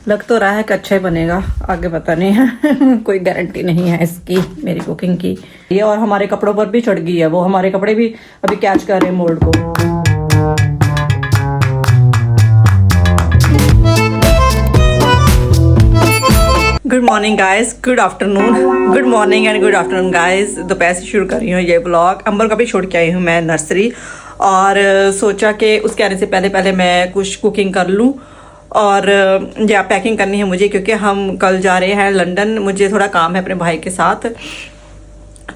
लग तो रहा है कि अच्छा ही बनेगा, आगे पता नहीं है कोई गारंटी नहीं है इसकी मेरी कुकिंग की। ये और हमारे कपड़ों पर भी चढ़ गई है, वो हमारे कपड़े भी अभी कैच कर रहे हैं मोल्ड को। Good morning guys, good afternoon, good morning and good afternoon guys. दोपहर से शुरू कर रही हूँ ये ब्लॉग। अंबर का भी छोड़ के आई हूँ मैं नर्सरी, और सोचा कि उसके आने से पहले पहले मैं कुछ कुकिंग कर लूँ, और या पैकिंग करनी है मुझे, क्योंकि हम कल जा रहे हैं लंदन। मुझे थोड़ा काम है अपने भाई के साथ,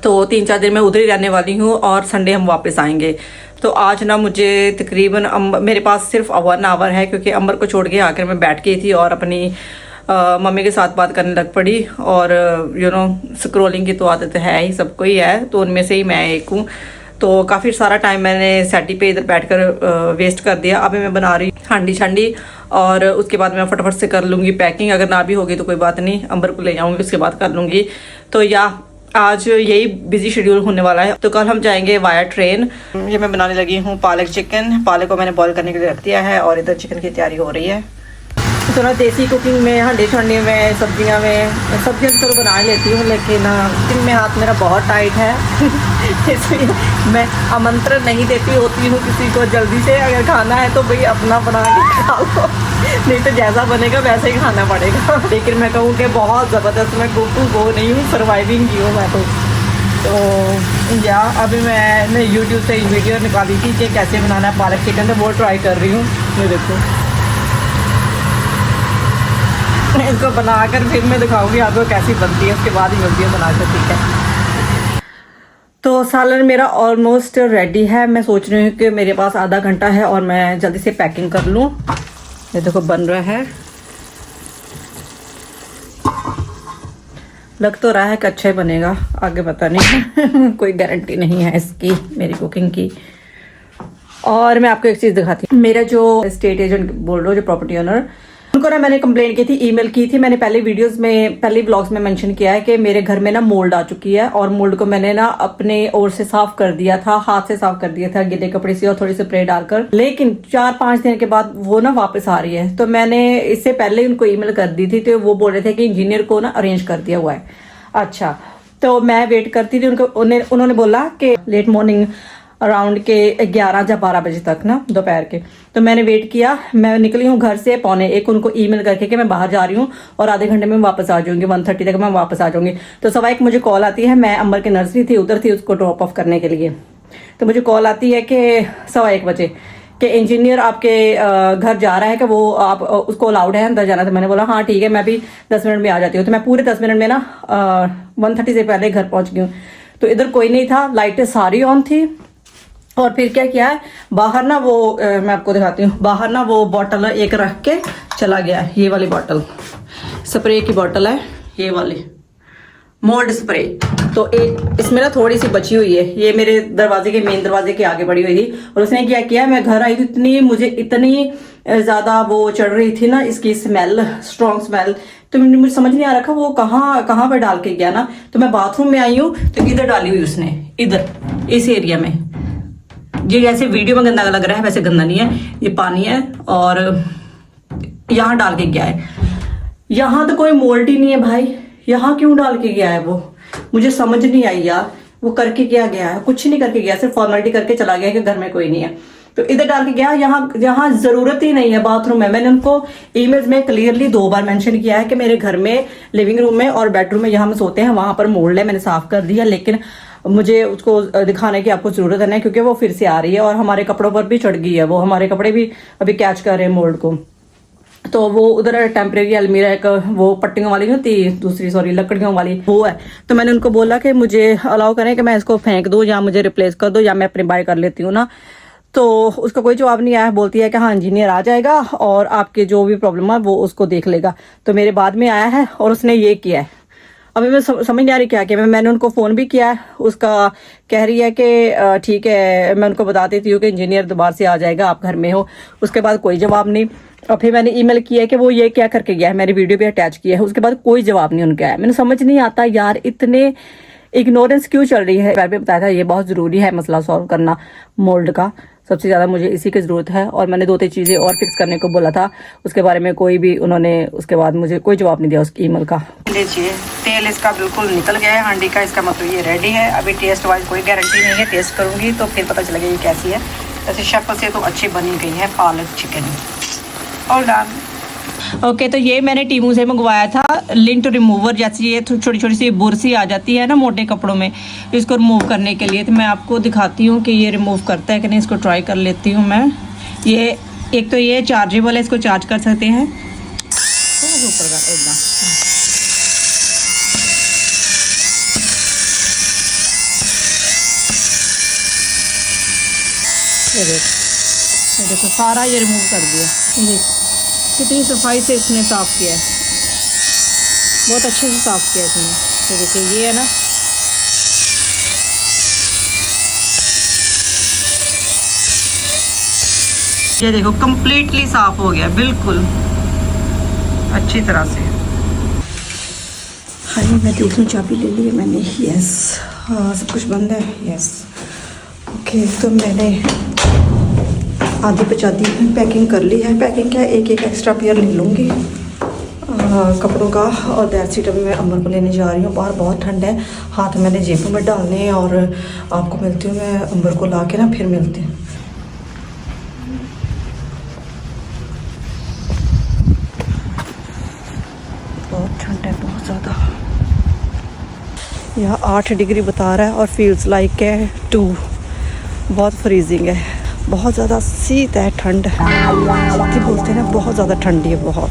तो 3-4 दिन मैं उधर ही रहने वाली हूँ और संडे हम वापस आएंगे। तो आज ना मुझे तकरीबन मेरे पास सिर्फ 1 आवर है, क्योंकि अंबर को छोड़ के आकर मैं बैठ गई थी और अपनी मम्मी के साथ बात करने लग पड़ी। और स्क्रोलिंग की तो आदत है ही, सबको ही है, तो उनमें से ही मैं एक हूँ। तो काफ़ी सारा टाइम मैंने सेटी पे इधर बैठकर वेस्ट कर दिया। अभी मैं बना रही हांडी छांडी, और उसके बाद मैं फटाफट से कर लूँगी पैकिंग। अगर ना भी होगी तो कोई बात नहीं, अंबर को ले जाऊँगी, उसके बाद कर लूँगी। तो आज यही बिजी शेड्यूल होने वाला है। तो कल हम जाएंगे वाया ट्रेन। ये मैं बनाने लगी हूँ पालक चिकन। पालक को मैंने बॉईल करने के लिए रख दिया है, और इधर चिकन की तैयारी हो रही है। थोड़ा देसी कुकिंग में, हांडी छांडी में, सब्जियां चलो बना लेती हूँ, लेकिन कुकिंग में हाथ मेरा बहुत टाइट है इसलिए मैं आमंत्रण नहीं देती होती हूँ किसी को जल्दी से। अगर खाना है तो भाई अपना बना के खा लो, नहीं तो जैसा बनेगा वैसे ही खाना पड़ेगा। लेकिन मैं कहूँ कि बहुत ज़बरदस्त मैं कुक वो नहीं हूँ, सर्वाइविंग की हूँ मैं तो या अभी मैंने यूट्यूब से वीडियो निकाली थी कि कैसे बनाना है पालक चिकन, तो वो ट्राई कर रही हूँ। ये देखो, इसको बनाकर फिर मैं दिखाऊंगी आपको कैसी बनती है, उसके बाद ही मिलती है बनाकर, ठीक है। तो सालन मेरा ऑलमोस्ट रेडी है। मैं सोच रही हूँ कि मेरे पास आधा घंटा है और मैं जल्दी से पैकिंग कर लूँ। ये देखो बन रहा है, लग तो रहा है कि अच्छा ही बनेगा, आगे पता नहीं है कोई गारंटी नहीं है इसकी मेरी कुकिंग की। और मैं आपको एक चीज़ दिखाती हूँ। मेरा जो स्टेट एजेंट बोल रहा हूँ, जो प्रॉपर्टी ओनर, उनको ना मैंने कंप्लेंट की थी, ईमेल की थी। मैंने पहले वीडियोस में, पहले ब्लॉग्स में मेंशन किया है कि मेरे घर में ना मोल्ड आ चुकी है, और मोल्ड को मैंने ना अपने ओर से साफ कर दिया था, हाथ से साफ कर दिया था गीले कपड़े से और थोड़ी स्प्रे डालकर। लेकिन 4-5 दिन के बाद वो ना वापस आ रही है। तो मैंने इससे पहले उनको ईमेल कर दी थी, तो वो बोल रहे थे कि इंजीनियर को ना अरेंज कर दिया हुआ है। अच्छा, तो मैं वेट करती थी उन्होंने बोला कि लेट मॉर्निंग अराउंड के 11 या 12 बजे तक ना, दोपहर के। तो मैंने वेट किया। मैं निकली हूँ घर से 12:45, उनको ईमेल करके कि मैं बाहर जा रही हूँ और आधे घंटे में वापस आ जाऊंगी, 1:30 तक मैं वापस आ जाऊंगी। तो 1:15 मुझे कॉल आती है, मैं अंबर की नर्सरी थी, उधर थी उसको ड्रॉप ऑफ करने के लिए। तो मुझे कॉल आती है कि 1:15 बजे कि इंजीनियर आपके घर जा रहा है, कि वो आप उसको अलाउड है अंदर जाना। तो मैंने बोला हाँ ठीक है, मैं भी 10 मिनट में आ जाती हूँ। तो मैं पूरे 10 मिनट में ना 1:30 से पहले घर पहुँच गई हूँ। तो इधर कोई नहीं था, लाइटें सारी ऑन थी। और फिर क्या किया है, बाहर ना वो मैं आपको दिखाती हूँ, बाहर ना वो बॉटल एक रख के चला गया। ये वाली बॉटल स्प्रे की बॉटल है, ये वाली मोल्ड स्प्रे। तो एक इसमें ना थोड़ी सी बची हुई है, ये मेरे दरवाजे के, मेन दरवाजे के आगे पड़ी हुई थी। और उसने क्या किया, मैं घर आई तो मुझे इतनी ज्यादा वो चढ़ रही थी ना, इसकी स्मेल, स्ट्रॉन्ग स्मेल। तो मुझे समझ नहीं आ रखा वो कहाँ पे डाल के गया ना। तो मैं बाथरूम में आई हूँ, तो इधर डाली हुई उसने, इधर इस एरिया में। ये जैसे वीडियो में गंदा लग रहा है, वैसे गंदा नहीं है, ये पानी है, और यहाँ डाल के गया है। यहाँ तो कोई मोल्ड ही नहीं है भाई, यहाँ क्यों डाल के गया है वो, मुझे समझ नहीं आई यार। वो करके क्या गया है, कुछ नहीं करके गया, सिर्फ फॉर्मेलिटी करके चला गया कि घर में कोई नहीं है। तो इधर डाल के गया, यहाँ जरूरत ही नहीं है बाथरूम में। मैंने उनको ईमेज में क्लियरली 2 बार मेंशन किया है कि मेरे घर में लिविंग रूम में और बेडरूम में जहाँ हम सोते हैं वहां पर मोल्ड है, मैंने साफ कर दिया। लेकिन मुझे उसको दिखाने की आपको जरूरत है ना, क्योंकि वो फिर से आ रही है और हमारे कपड़ों पर भी चढ़ गई है। वो हमारे कपड़े भी अभी कैच कर रहे हैं मोल्ड को। तो वो उधर टेम्परेरी अलमीरा, एक वो पट्टियों वाली होती, दूसरी सॉरी लकड़ियों वाली वो है। तो मैंने उनको बोला कि मुझे अलाउ करें कि मैं इसको फेंक दूं, या मुझे रिप्लेस कर दो, या मैं अपनी बाय कर लेती हूँ ना। तो उसका कोई जवाब नहीं आया। बोलती है कि हाँ इंजीनियर आ जाएगा और आपके जो भी प्रॉब्लम है वो उसको देख लेगा। तो मेरे बाद में आया है और उसने ये किया है। अभी मैं समझ नहीं आ रही क्या किया। मैंने उनको फ़ोन भी किया है, उसका कह रही है कि ठीक है, मैं उनको बता देती हूँ कि इंजीनियर दोबारा से आ जाएगा, आप घर में हो। उसके बाद कोई जवाब नहीं। और फिर मैंने ईमेल किया है कि वो ये क्या करके गया है, मैंने वीडियो भी अटैच किया है। उसके बाद कोई जवाब नहीं उनका आया। मैंने समझ नहीं आता यार, इतने इग्नोरेंस क्यों चल रही है। पहले भी बताया था ये बहुत ज़रूरी है मसला सॉल्व करना मोल्ड का। सबसे ज़्यादा मुझे इसी की ज़रूरत है। और मैंने 2-3 चीज़ें और फिक्स करने को बोला था, उसके बारे में कोई भी उन्होंने उसके बाद मुझे कोई जवाब नहीं दिया उसकी ईमेल का। लीजिए, तेल इसका बिल्कुल निकल गया है हांडी का, इसका मतलब ये रेडी है। अभी टेस्ट वाइज कोई गारंटी नहीं है, टेस्ट करूँगी तो फिर पता चलेगा ये कैसी है। वैसे शक्ल से तो अच्छी बनी गई है पालक चिकन। और डन। ओके, तो ये मैंने टीमू से मंगवाया था लिंट रिमूवर। जैसे ये छोटी छोटी सी बुरसी आ जाती है ना मोटे कपड़ों में, इसको रिमूव करने के लिए। तो मैं आपको दिखाती हूँ कि ये रिमूव करता है कि नहीं, इसको ट्राई कर लेती हूँ मैं। ये एक तो ये चार्जेबल है, इसको चार्ज कर सकते हैं। ऊपर का एकदम ये देखो सारा ये रिमूव कर दिया। ये कितनी सफाई से इसने साफ़ किया है, बहुत अच्छे से साफ़ किया इसने। तो देखिए ये है ना, ये देखो कंप्लीटली साफ़ हो गया बिल्कुल अच्छी तरह से। हाँ, मैं देख लूँ, चाबी ले ली है मैंने। यस, हाँ सब कुछ बंद है। यस ओके, तो मैंने आधी पचादी पैकिंग कर ली है। पैकिंग क्या, एक एक्स्ट्रा पेयर ले लूँगी कपड़ों का। और दैट सीट अभी मैं अम्बर को लेने जा रही हूँ। बाहर बहुत ठंड है, हाथ मैंने जेबों में डालने हैं। और आपको मिलती हूँ मैं अम्बर को ला के ना, फिर मिलती हूँ। बहुत ठंड है, बहुत ज़्यादा। यहाँ 8 डिग्री बता रहा है और फील्स लाइक है 2। बहुत फ्रीजिंग है, बहुत ज़्यादा शीत है, ठंड है बोलते हैं ना, बहुत ज़्यादा ठंडी है बहुत।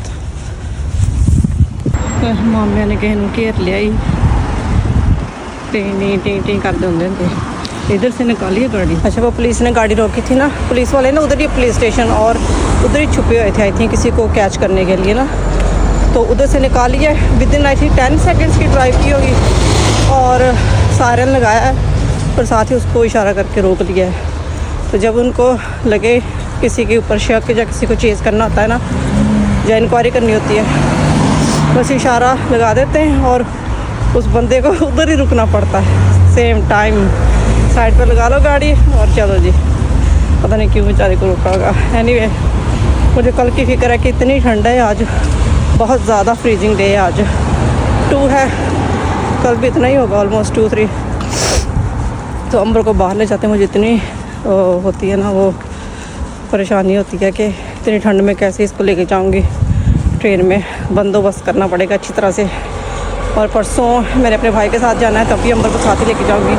मामिया ने कहीं घेर लिया ही, टी कर दे होंगे। इधर से निकाली है गाड़ी। अच्छा, वो पुलिस ने गाड़ी रोकी थी ना, पुलिस वाले ना उधर ही पुलिस स्टेशन और उधर ही छुपे हुए थे आई थिंक, किसी को कैच करने के लिए ना। तो उधर से निकाली है, with in I think 10 seconds की ड्राइव की होगी। और सायरन लगाया है और साथ ही उसको इशारा करके रोक लिया है। तो जब उनको लगे किसी के ऊपर शक या किसी को चेज़ करना होता है ना, या इंक्वायरी करनी होती है, बस इशारा लगा देते हैं और उस बंदे को उधर ही रुकना पड़ता है। सेम टाइम साइड पर लगा लो गाड़ी और चलो जी। पता नहीं क्यों बेचारे को रोका होगा। एनीवे, मुझे कल की फिक्र है कि इतनी ठंड है आज, बहुत ज़्यादा फ्रीजिंग डे है आज। 2 है, कल भी इतना ही होगा, ऑलमोस्ट 2-3। तो अम्बर को बाहर ले जाते हैं। मुझे इतनी होती है ना वो परेशानी होती है कि इतनी ठंड में कैसे इसको लेके जाऊंगी। ट्रेन में बंदोबस्त करना पड़ेगा अच्छी तरह से। और परसों मैंने अपने भाई के साथ जाना है, तब भी अम्बर को साथ ही लेके जाऊंगी।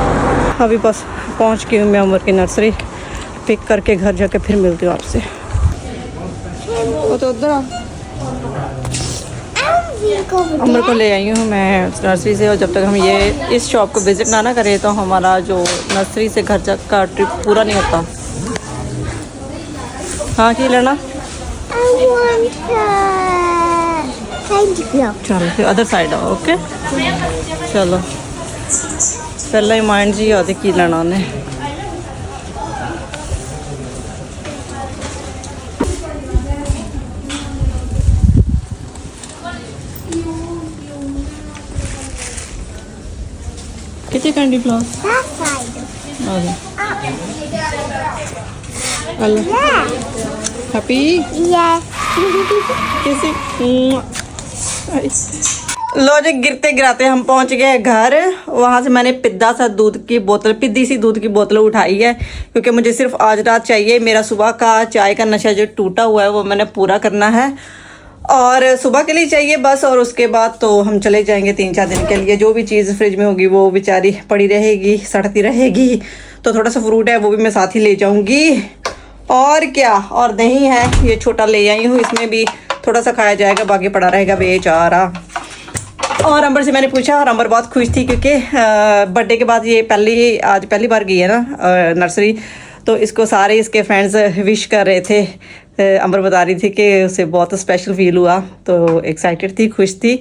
अभी बस पहुंच गई हूँ मैं अम्बर की नर्सरी, पिक करके घर जाके फिर मिलती हूँ आपसे। वो तो उधर अम्बर को ले आई हूँ मैं नर्सरी से। और जब तक हम ये इस शॉप को विज़िट ना करें तो हमारा जो नर्सरी से घर तक का ट्रिप पूरा नहीं होता। हाँ, की लेना? चलो फिर अदर साइड आओ। ओके चलो, पहला ही माइंड जी आते की लेना उन्हें। कितने कैंडी फ्लावर? हैप्पी लो जी, गिरते गिराते हम पहुंच गए घर। वहां से मैंने पिद्दी सी दूध की बोतल उठाई है, क्योंकि मुझे सिर्फ आज रात चाहिए। मेरा सुबह का चाय का नशा जो टूटा हुआ है वो मैंने पूरा करना है, और सुबह के लिए चाहिए बस। और उसके बाद तो हम चले जाएंगे 3-4 दिन के लिए। जो भी चीज़ फ्रिज में होगी वो बेचारी पड़ी रहेगी, सड़ती रहेगी। तो थोड़ा सा फ्रूट है वो भी मैं साथ ही ले जाऊंगी। और क्या, और दही है, ये छोटा ले आई हूँ, इसमें भी थोड़ा सा खाया जाएगा, बाकी पड़ा रहेगा बेचारा। और अंबर से मैंने पूछा और अंबर बहुत खुश थी, क्योंकि बर्थडे के बाद ये आज पहली बार गई है ना नर्सरी। तो इसको सारे इसके फ्रेंड्स विश कर रहे थे। अंबर बता रही थी कि उसे बहुत स्पेशल फील हुआ, तो एक्साइटेड थी, खुश थी।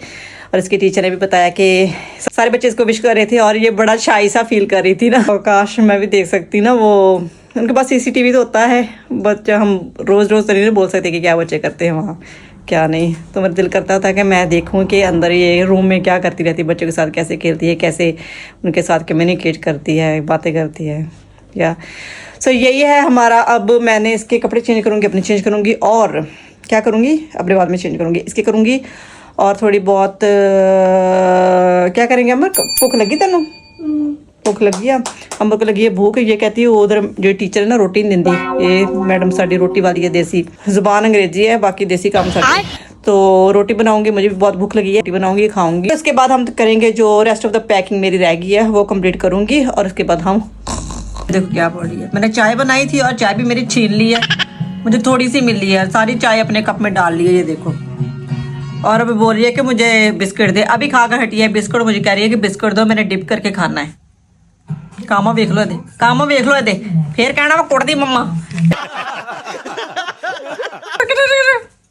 और इसकी टीचर ने भी बताया कि सारे बच्चे इसको विश कर रहे थे और ये बड़ा शाई सा फील कर रही थी ना। और काश मैं भी देख सकती ना, वो उनके पास CCTV तो होता है, बच्चा हम रोज़ तो नहीं बोल सकते कि क्या बच्चे करते हैं वहाँ क्या नहीं। तो मेरा दिल करता था कि मैं देखूं कि अंदर ये रूम में क्या करती रहती है, बच्चों के साथ कैसे खेलती है, कैसे उनके साथ कम्युनिकेट करती है, बातें करती है। या सो यही है हमारा। अब मैंने इसके कपड़े चेंज करूँगी, अपने चेंज करूँगी, और क्या करूँगी अपने बाद में चेंज करूँगी, इसके करूँगी, और थोड़ी बहुत क्या करेंगे अमर, भूख लगी तेनों? भूख लगी है अंबर को, लगी है भूख। ये कहती है उधर जो टीचर है ना रोटी नहीं देंदी, ये मैडम साड़ी रोटी वाली है, देसी जुबान अंग्रेजी है, बाकी देसी काम साड़ी। तो रोटी बनाऊंगी, मुझे भी बहुत भूख लगी है, रोटी बनाऊंगी, खाऊंगी। उसके बाद हम करेंगे जो रेस्ट ऑफ द पैकिंग मेरी रह गई है वो कंप्लीट करूंगी, और उसके बाद हम देखो क्या बोल रही है। मैंने चाय बनाई थी और चाय भी मेरी छीन ली है, मुझे थोड़ी सी मिली है, सारी चाय अपने कप में डाल ली है, ये देखो। और अभी बोल रही है कि मुझे बिस्किट दे, अभी खा कर हटी है बिस्किट, मुझे कह रही है कि बिस्किट दो, मैंने डिप करके खाना है। कामा वेख लो दे, कामा वेख लो दे, फिर कहना मैं कुट दी मम्मा।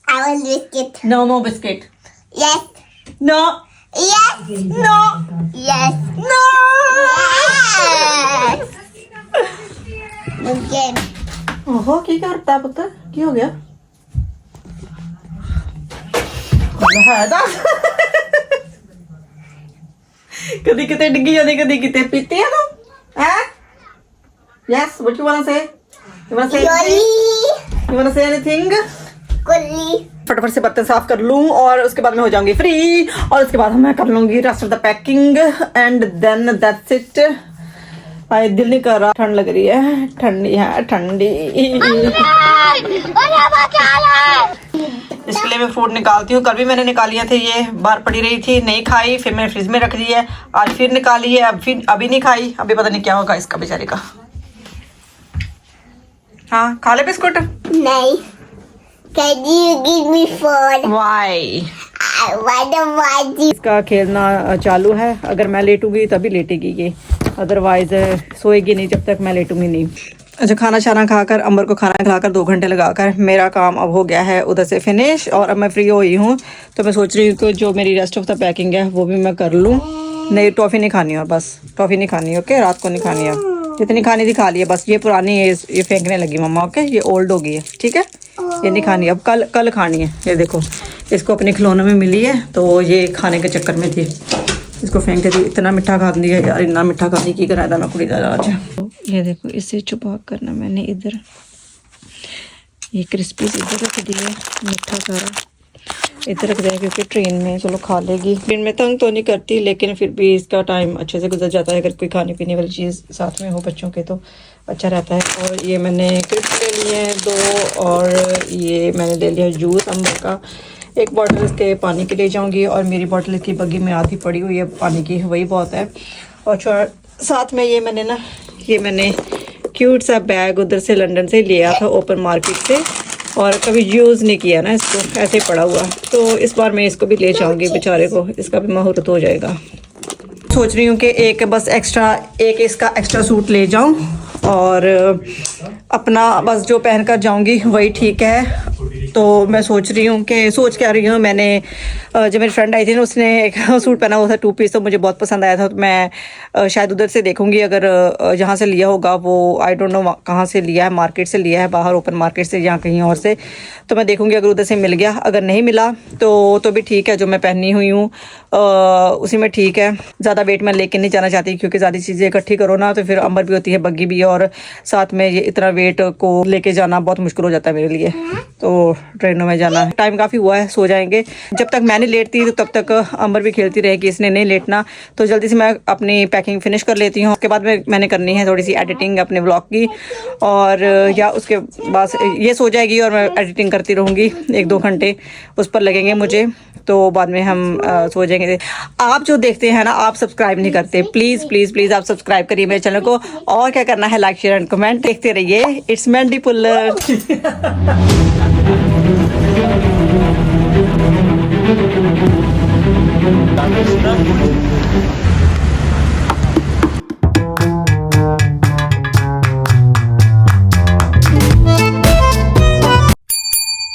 I want biscuit. No more biscuit. Yes. No. Yes. No. Yes. No. Yes. Okay. ओहो की करता पुत्र, की हो गया? कदी किते डिग्गी जाती, कदी किते पीती है तुम? Yes. What you wanna say? You wanna say? Yoli. You wanna say anything? Kulli. फटाफट से बर्तन साफ कर लूं और उसके बाद मैं हो जाऊंगी फ्री, और उसके बाद मैं कर लूंगी rest of the packing, and then that's it. भाई दिल नहीं कर रहा, ठंड लग रही है, ठंडी है ठंडी। इसके लिए मैं फ्रूट निकालती हूँ। कल भी मैंने निकाली थे, ये बाहर पड़ी रही थी, नहीं खाई, फिर मैंने फ्रिज में रख दी है, आज फिर निकाली है, अभी नहीं खाई, अभी पता नहीं क्या होगा इसका बेचारे का। हाँ खा ले बिस्कुट। नहीं। Can you give me phone? Why? I want to watch you. इसका खेलना चालू है, अगर मैं लेटूंगी तभी लेटेगी ये, अदरवाइज सोएगी नहीं जब तक मैं लेटूंगी नहीं। अच्छा खाना शाना खाकर, अंबर को खाना खिलाकर 2 घंटे लगाकर मेरा काम अब हो गया है उधर से फिनिश, और अब मैं फ्री हुई हूँ। तो मैं सोच रही हूँ कि जो मेरी रेस्ट ऑफ द पैकिंग है वो भी मैं कर लूँ। नहीं टॉफ़ी नहीं खानी है, बस टॉफ़ी नहीं खानी है, ओके? रात को नहीं खानी है, जितनी खानी थी खा ली है, बस ये पुरानी है, ये फेंकने लगी मम्मा, ओके? ये ओल्ड हो गई है, ठीक है? ये नहीं खानी, अब कल खानी है। ये देखो इसको अपने खिलौनों में मिली है, तो ये खाने के चक्कर में थी, इसको फेंक दी। इतना मिठा खा दिया यार, इतना मिठा खाने की कराया था मैं कुड़ी दादा आज। ये देखो इसे छुपा करना मैंने इधर, ये क्रिस्पी इधर रख दिया, मिठा सारा इधर रख दिया, क्योंकि ट्रेन में चलो खा लेगी। ट्रेन में तंग तो नहीं करती, लेकिन फिर भी इसका टाइम अच्छे से गुजर जाता है, अगर कोई खाने पीने वाली चीज़ साथ में हो बच्चों के तो अच्छा रहता है। और ये मैंने क्रिस्प ले लिए हैं 2, और ये मैंने ले लिया जूस अंबर का। एक बॉटल इसके पानी की ले जाऊंगी, और मेरी बॉटल इसकी बग्गी में आधी पड़ी हुई है पानी की, वही बहुत है। और साथ में ये मैंने क्यूट सा बैग उधर से लंदन से लिया था, ओपन मार्केट से, और कभी यूज़ नहीं किया ना इसको, ऐसे पड़ा हुआ, तो इस बार मैं इसको भी ले जाऊंगी, बेचारे को इसका भी मुहूर्त हो जाएगा। सोच रही हूँ कि एक इसका एक्स्ट्रा सूट ले जाऊँ, और अपना बस जो पहन कर जाऊँगी वही ठीक है। तो मैं सोच क्या रही हूँ, मैंने जब मेरी फ्रेंड आई थी ना, उसने एक सूट पहना हुआ था 2 पीस, तो मुझे बहुत पसंद आया था, तो मैं शायद उधर से देखूंगी, अगर जहाँ से लिया होगा वो आई डोंट नो कहाँ से लिया है, मार्केट से लिया है, बाहर ओपन मार्केट से या कहीं और से, तो मैं देखूंगी अगर उधर से मिल गया, अगर नहीं मिला तो भी ठीक है, जो मैं पहनी हुई हूँ उसी में ठीक है। ज़्यादा वेट मैं लेके नहीं जाना चाहती, क्योंकि ज़्यादा चीज़ें इकट्ठी करो ना तो फिर अंबर भी होती है, बग्गी भी, और साथ में ये इतना वेट को लेके जाना बहुत मुश्किल हो जाता है मेरे लिए। तो ट्रेनों में जाना है, टाइम काफ़ी हुआ है, सो जाएंगे। जब तक मैं नहीं लेटती तो तब तक अंबर भी खेलती रहेगी, इसने नहीं लेटना। तो जल्दी से मैं अपनी पैकिंग फिनिश कर लेती हूँ, उसके बाद मैंने करनी है थोड़ी सी एडिटिंग अपने व्लॉग की, और या उसके बाद ये सो जाएगी और मैं एडिटिंग करती रहूँगी, 1-2 घंटे उस पर लगेंगे मुझे, तो बाद में हम सो जाएंगे। आप जो देखते हैं ना, आप सब्सक्राइब नहीं करते, प्लीज़ प्लीज़ प्लीज़ आप सब्सक्राइब करिए मेरे चैनल को, और क्या करना है लाइक शेयर एंड कमेंट, देखते रहिए। इट्स मैंडी पुल्लर।